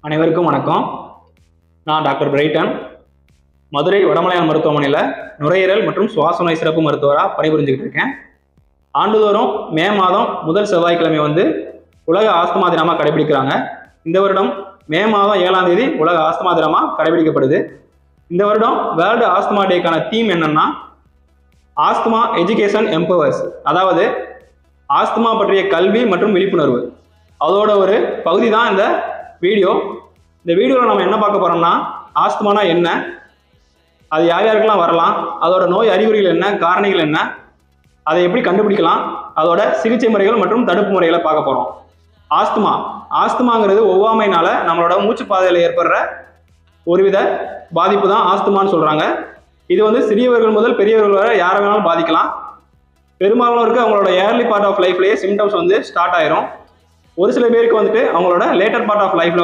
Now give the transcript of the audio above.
அனைவருக்கும் வணக்கம். நான் டாக்டர் பிரைட்டன், மதுரை வடமலையான் மருத்துவமனையில் நுரையீரல் மற்றும் சுவாச நோய் சிறப்பு மருத்துவராக பணிபுரிஞ்சுக்கிட்டு இருக்கேன். ஆண்டுதோறும் மே மாதம் முதல் செவ்வாய்க்கிழமை உலக ஆஸ்துமா தினமாக கடைபிடிக்கிறாங்க. இந்த வருடம் மே மாதம் 7ஆம் தேதி உலக ஆஸ்துமா தினமாக கடைபிடிக்கப்படுது. இந்த வருடம் வேர்ல்டு ஆஸ்துமா டேக்கான தீம் என்னன்னா, ஆஸ்துமா எஜுகேஷன் எம்பவர்ஸ், அதாவது ஆஸ்துமா பற்றிய கல்வி மற்றும் விழிப்புணர்வு. அதோட ஒரு பகுதி தான் இந்த வீடியோ. இந்த வீடியோவில் நம்ம என்ன பார்க்க போறோம்னா, ஆஸ்துமானா என்ன, அது யார் யாருக்கெல்லாம் வரலாம், அதோட நோய் அறிகுறிகள் என்ன, காரணிகள் என்ன, அதை எப்படி கண்டுபிடிக்கலாம், அதோட சிகிச்சை முறைகள் மற்றும் தடுப்பு முறைகளை பார்க்க போறோம். ஆஸ்துமாங்கிறது ஒவ்வாமைனால நம்மளோட மூச்சு பாதையில் ஏற்படுற ஒருவித பாதிப்பு தான் ஆஸ்துமான்னு சொல்றாங்க. இது சிறியவர்கள் முதல் பெரியவர்கள் வரை யாரை வேணாலும் பாதிக்கலாம். பெரும்பாலானோருக்கு அவங்களோட ஏர்லி பார்ட் ஆஃப் லைஃப்லேயே சிம்டம்ஸ் ஸ்டார்ட் ஆயிரும். ஒரு சில பேருக்கு அவங்களோட லேட்டர் பார்ட் ஆஃப் லைஃப்ல